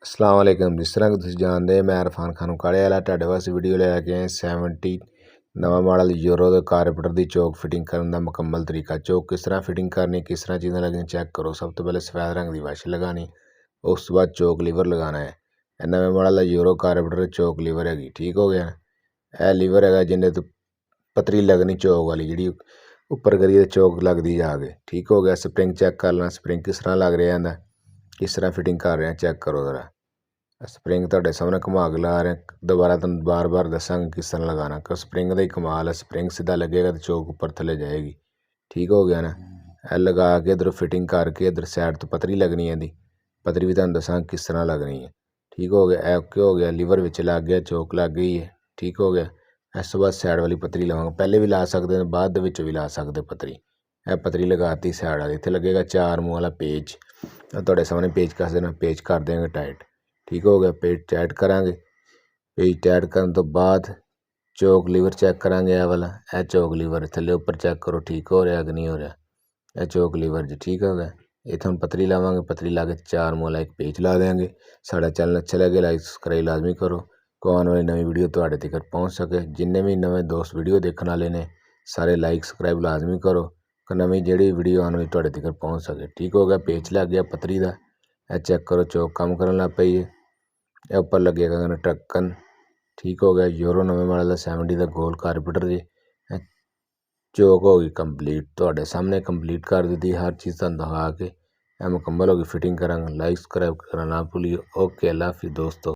अस्सलाम वालेकुम। जिस तरह कि तुसीं जानते मैं इरफान खान काले वाला तुहाडे वास्ते वीडियो लैके आए 70 नवा मॉडल यूरो दे कारबोरेटर दी चौक फिटिंग करन दा मुकम्मल तरीका। चौक किस तरह फिटिंग करनी, किस तरह चीज़ां लगनी चेक करो। सब तो पहले सफेद रंग दी वाश लगानी, उस तो बाद चौक लीवर लगाना है। नवे मॉडल दा यूरो कारबोरेटर चौक लीवर हैगी, ठीक हो गया। यह लीवर है जिन्हें तो पतरी लगनी चौक वाली जी उपर करिए चौक लगती जाके, ठीक हो गया। स्प्रिंग चेक कर लेना, स्प्रिंग किस तरह लग रहा है, किस तरह फिटिंग कर रहे हैं चेक करो जरा। स्प्रिंग तुहाडे सामने घुमा के ला रहे हैं, दोबारा तुम बार बार दसांगे किस तरह लगाना, क्यों स्प्रिंग का ही कमाल है। स्प्रिंग सीधा लगेगा तो चौक ऊपर थले जाएगी, ठीक हो गया ना। ए लगा के इधर फिटिंग करके इधर साइड तो पतरी लगनी है, पतरी भी तुहानू दसांगे किस तरह लगनी है, ठीक हो गया। ए ओके हो गया, लीवर विच लग गया, चौक लग गई है, ठीक हो गया। इस तो बाद साइड वाली पतरी लवांगे, पहले भी ला सकते हैं, बाद भी ला सकते पतरी। यह पतरी लगाती साइड वाली, इतने लगेगा 4 मूँह वाला पेज, तुहाडे सामने पेज कस देना, पेज कर देंगे टाइट, ठीक हो गया। पेज टाइट करांगे, पेज टाइट करने तो बाद चौक लीवर चेक करांगे। यह वाला यह चौक लीवर थले उपर चेक करो, ठीक हो रहा कि नहीं हो रहा। यह चौक लीवर जी ठीक हो गया। इतने हम पतरी लावांगे, पतरी ला के 4 मूँह वाला एक पेज ला देंगे। साढ़ा चैनल अच्छा लगे लाइक सब्सक्राइब लाजमी करो, को आने वाली नवी वीडियो तुहाडे तक पहुँच सके। जिन्ने भी नवे दोस्त वीडियो देखने वाले ने सारे लाइक सब्सक्राइब लाजमी करो, कि नवी जी वीडियो आने वाली तुहाडे तक पहुँच सके, ठीक हो गया। पेज लग गया पतरी का, यह चेक करो चौक काम करन लग पई है। यह उपर लगेगा ढक्कन, ठीक हो गया। यूरो नवे मॉडल 70 का गोल कारबोरेटर जी चौक होगी कंप्लीट, तुहाडे सामने कंप्लीट कर दी हर चीज़ तुहानू दिखा के। यह मुकम्मल होगी फिटिंग करांगे। लाइक सब्सक्राइब करना ना भूलिए। ओके, अल्लाह हाफिज़ दोस्तों।